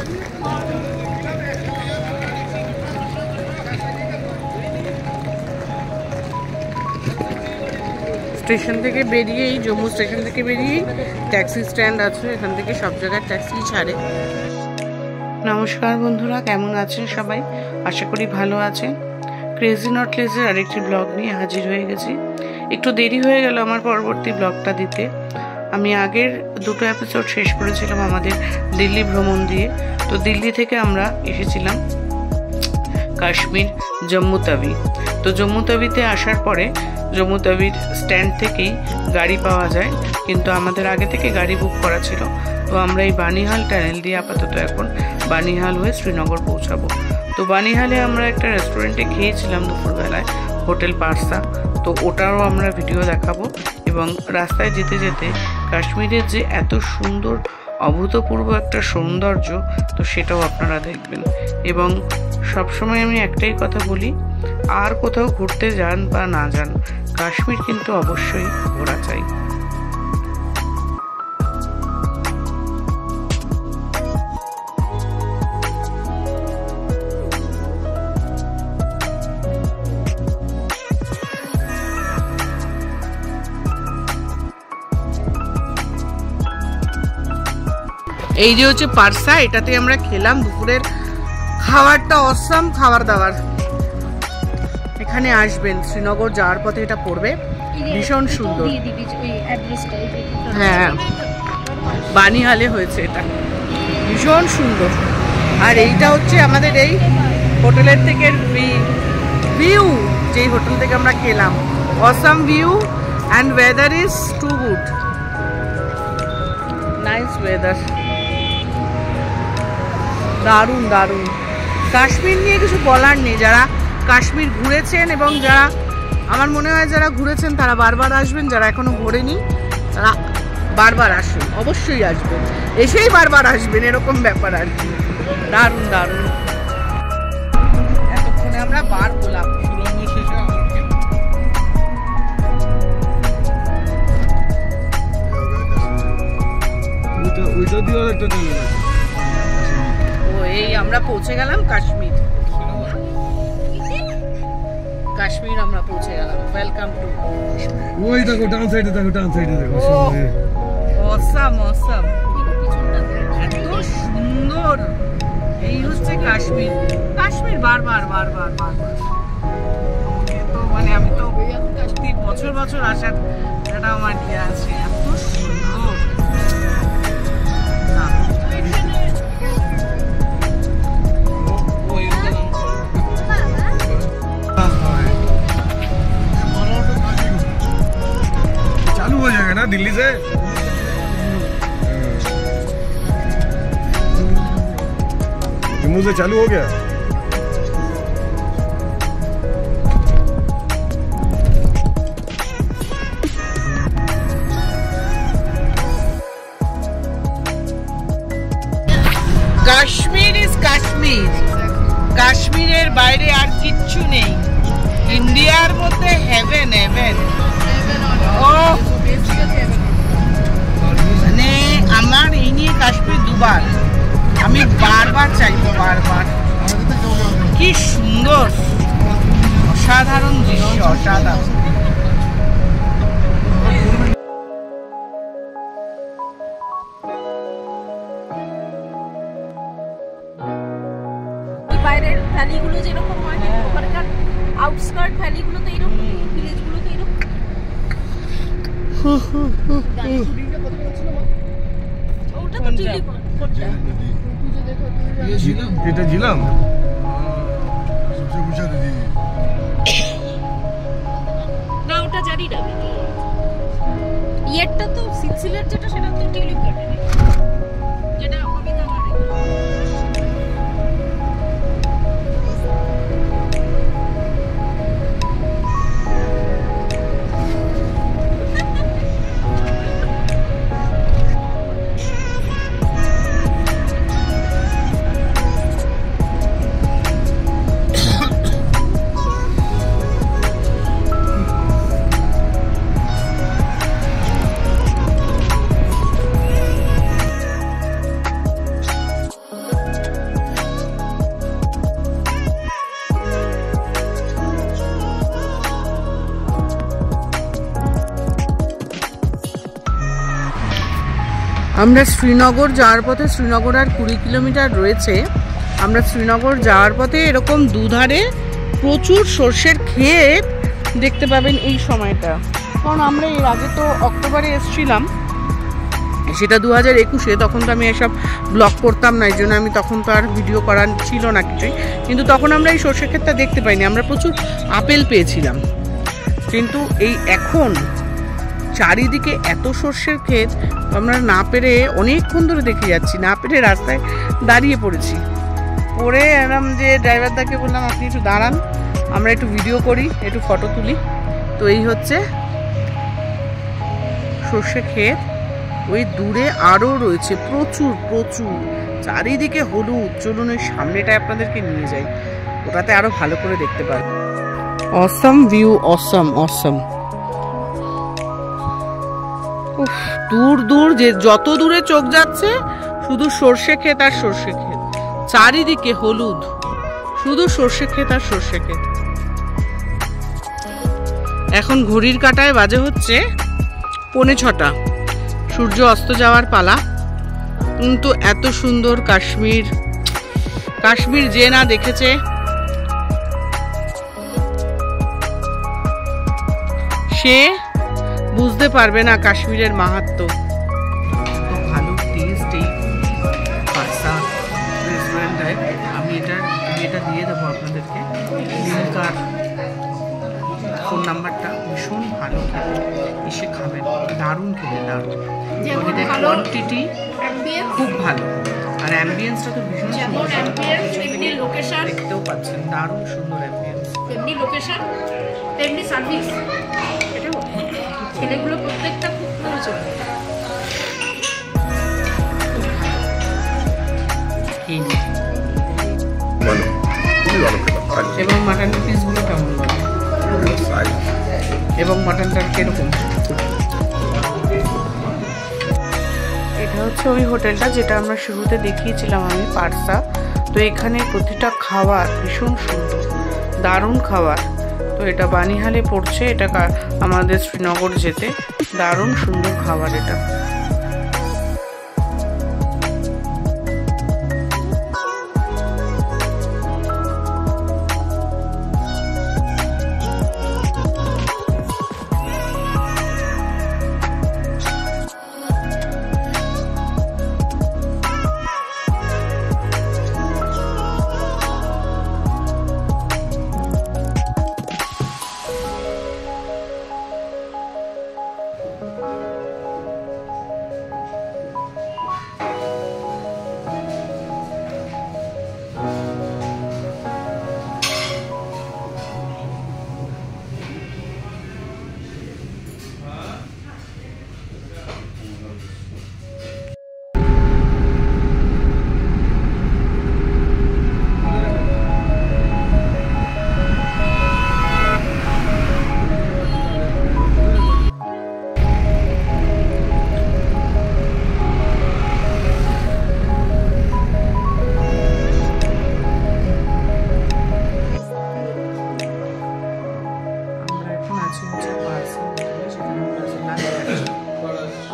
Station থেকে বেরিয়েই, Jammu station থেকে বেরিয়েই ট্যাক্সি স্ট্যান্ড আছে, এখান থেকে সব জায়গায় ট্যাক্সি ছাড়ে। নমস্কার বন্ধুরা, কেমন আছেন সবাই? আশা করি ভালো আছেন। ক্রেজি নট লেজের আরেকটি ব্লগ নিয়ে হাজির হয়ে গেছি। একটু দেরি হয়ে গেল আমার পরবর্তী ব্লগটা দিতে। আমি আগের দুটো এপিসোড শেষ করেছিলাম আমাদের দিল্লি ভ্রমণ দিয়ে। তো দিল্লি থেকে আমরা এসেছিলাম কাশ্মীর জম্মু তাওয়ি। তো জম্মু তাওয়িতে আসার পরে জম্মু তাওয়ির স্ট্যান্ড থেকেই গাড়ি পাওয়া যায়, কিন্তু আমাদের আগে থেকে গাড়ি বুক করা ছিল। তো আমরা এই বানিহাল টানেল দিয়ে আপাতত এখন বানিহাল হয়ে শ্রীনগর পৌঁছাবো। তো বানিহালে আমরা একটা রেস্টুরেন্টে খেয়েছিলাম দুপুরবেলায়, হোটেল পারসা। তো ওটারও আমরা ভিডিও দেখাবো, এবং রাস্তায় যেতে যেতে কাশ্মীরের যে এত সুন্দর অভূতপূর্ব একটা সৌন্দর্য, তো সেটাও আপনারা দেখবেন। এবং সবসময় আমি একটাই কথা বলি, আর কোথাও ঘুরতে যান বা না যান, কাশ্মীর কিন্তু অবশ্যই ঘোরা চাই। এই যে হচ্ছে পারসা, এটাতে আমরা খেলাম দুপুরের খাবারটা। অসাম খাবার দাবার। এখানে আসবেন, শ্রীনগর যাওয়ার পথে এটা পড়বে, ভীষণ সুন্দর। হ্যাঁ, বানিহালে হয়েছে এটা, ভীষণ সুন্দর। আর এইটা হচ্ছে আমাদের এই হোটেলের থেকে ভিউ, যেই হোটেল থেকে আমরা খেলাম। Awesome view and weather is too good, nice weather, দারুণ দারুণ। কাশ্মীর নিয়ে কিছু বলার নেই। যারা কাশ্মীর ঘুরেছেন এবং যারা, আমার মনে হয় যারা ঘুরেছেন তারা বারবার আসবেন, যারা এখনো ঘোরেনি তারা বারবার আসুন, অবশ্যই আসবেন, এসেই বারবার আসবেন, এরকম ব্যাপার আর কি। দারুণ দারুণ। এতক্ষণে আমরা বার গোলাপ এই আমরা পৌঁছে গেলাম কাশ্মীর। কাশ্মীর আমরা পৌঁছে গেলাম। Welcome to. ওই দেখো ডান সাইডে, দেখো ডান সাইডে, দেখো অসাম অসাম, এত সুন্দর। এই হচ্ছে কাশ্মীর। কাশ্মীর বারবার বারবার বারবার, তো মানে আমি তো বছর বছর আসার এটা আমার ইয়ে আছে, এত সুন্দর। चालू हो जाएगा ना दिल्ली से। जम्मू से चालू हो गया। কাশ্মীর ইজ কাশ্মীর, কাশ্মীরের বাইরে আর কিচ্ছু নেই। ইন্ডিয়ার মধ্যে হেভেন হেভেন। ও মানে আমার এই নিয়ে কাশ্মীর দুবার, আমি বারবার চাইবো, বারবার। কি সুন্দর, অসাধারণ দৃশ্য, অসাধারণ। বাইরের ভ্যালিগুলো যেরকম হয়, ওখানকার আউটস্কার্ট ভ্যালিগুলো তো এরকম, ভিলেজগুলো তো এরকম। ওটা তো দিল্লি কোটটা, এটা জিলাম সবচেয়ে ऊंचा দিদি না, ওটা জানি না। ইয়েরটা তো সিলসিলার যেটা, সেটা তো টিউলিপ গার্ডেন, যেটা অমিতা গার্ডেন। আমরা শ্রীনগর যাওয়ার পথে, শ্রীনগর আর 20 কিলোমিটার রয়েছে, আমরা শ্রীনগর যাওয়ার পথে এরকম দুধারে প্রচুর সর্ষের ক্ষেত দেখতে পাবেন এই সময়টা। কারণ আমরা এর আগে তো অক্টোবরে এসেছিলাম, সেটা 2021-এ, তখন তো আমি এসব ব্লগ করতাম না, এই জন্য আমি তখন তো আর ভিডিও করার ছিল না কিছুই। কিন্তু তখন আমরা এই সর্ষের ক্ষেতটা দেখতে পাইনি, আমরা প্রচুর আপেল পেয়েছিলাম। কিন্তু এই এখন চারিদিকে এত সর্ষের ক্ষেত, আমরা না পেরে অনেকক্ষণ ধরে দেখে যাচ্ছি, না পেরে রাস্তায় দাঁড়িয়ে পড়েছি। পরে এলাম যে ড্রাইভারদাকে বললাম আপনি একটু দাঁড়ান, আমরা একটু ভিডিও করি, একটু ফটো তুলি। তো এই হচ্ছে সর্ষে ক্ষেত। ওই দূরে আরও রয়েছে প্রচুর প্রচুর, চারিদিকে হলুদ। চলুন ওই সামনেটায় আপনাদেরকে নিয়ে যাই, ওটাতে আরো ভালো করে দেখতে পারবেন। অসম ভিউ, অসম অসম। দূর দূর যে যত দূরে চোখ যাচ্ছে শুধু সর্ষে ক্ষেত আর সর্ষে ক্ষেত, চারিদিকে হলুদ, শুধু সর্ষে ক্ষেত আর সর্ষে ক্ষেত। এখন ঘড়ির কাঁটায় বাজে হচ্ছে 5:45, সূর্য অস্ত যাওয়ার পালা। কিন্তু এত সুন্দর কাশ্মীর, কাশ্মীর যে না দেখেছে সে বুঝতে পারবে না কাশ্মীরের মাহাত্ম্য। তো ভালো টেস্ট এই পারসা রেস্টুরেন্টটায়। আমি এটা দিয়ে দেবো আপনাদেরকে, লিঙ্ক আর ফোন নাম্বারটা। ভীষণ ভালো খেতে, এসে খাবেন, দারুণ খেতে, দারুণ। কোয়ান্টিটি খুব ভালো, আর অ্যাম্বিয়েন্সটা তো ভীষণ সুন্দর, লোকেশন দেখতেও পাচ্ছেন, দারুণ সুন্দর অ্যাম্বিয়েন্স। তেমনি লোকেশন, তেমনি সার্ভিস, ছেলেগুলো প্রত্যেকটা খুব ভালো চলে। এবং মাটনের পিসগুলো কেমন লাগে, এবং মাটনটা কিরকম? এটা হচ্ছে ওই হোটেলটা যেটা আমরা শুরুতে দেখিয়েছিলাম আমি, পারসা। তো এখানে প্রতিটা খাবার ভীষণ সুন্দর, দারুণ খাবার। তো এটা বানিহালে পড়ছে, এটা আমাদের শ্রীনগর যেতে, দারুণ সুন্দর খাবার এটা।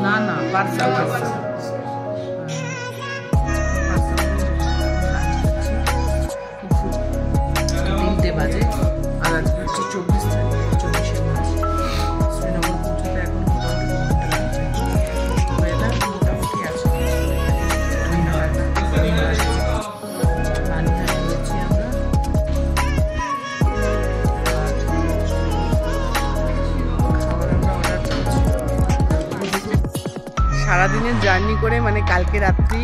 না না পারসা পারসা তিনটে বাজে, আর আজকে হচ্ছে 24 তারিখ, 24শে মার্চ। শ্রীনগর পৌঁছাতে এখন মোটামুটি আছে। সারাদিনের জার্নি করে, মানে কালকে রাত্রি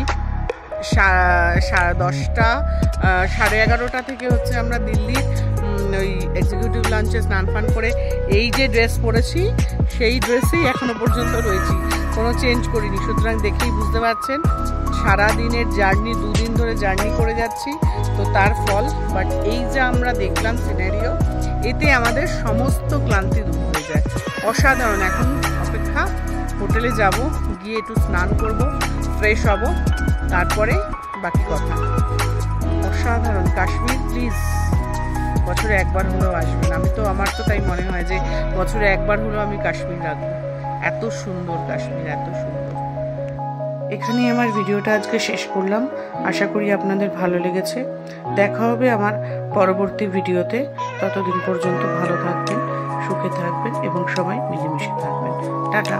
10:30 11:30 থেকে হচ্ছে আমরা দিল্লি ওই এক্সিকিউটিভ লাঞ্চে স্নান ফান করে এই যে ড্রেস পরেছি সেই ড্রেসেই এখনো পর্যন্ত রয়েছি, কোনো চেঞ্জ করিনি। সুতরাং দেখেই বুঝতে পারছেন সারাদিনের জার্নি, 2 দিন ধরে জার্নি করে যাচ্ছি, তো তার ফল। বাট এই যে আমরা দেখলাম সিনারিও, এতে আমাদের সমস্ত ক্লান্তি দূর হয়ে যায়। অসাধারণ। এখন অপেক্ষা, হোটেলে যাব, গিয়ে একটু স্নান করব, ফ্রেশ হব, তারপরে বাকি কথা। অসাধারণ কাশ্মীর। প্লিজ বছরে একবার হলেও আসবেন। আমার তো তাই মনে হয় যে বছরে একবার হলেও আমি কাশ্মীর রাখবো। এত সুন্দর কাশ্মীর, এত সুন্দর। এখানেই আমার ভিডিওটা আজকে শেষ করলাম। আশা করি আপনাদের ভালো লেগেছে। দেখা হবে আমার পরবর্তী ভিডিওতে। ততদিন পর্যন্ত ভালো থাকবেন, সুখে থাকবেন এবং সবাই মিলেমিশে থাকবেন। টাটা।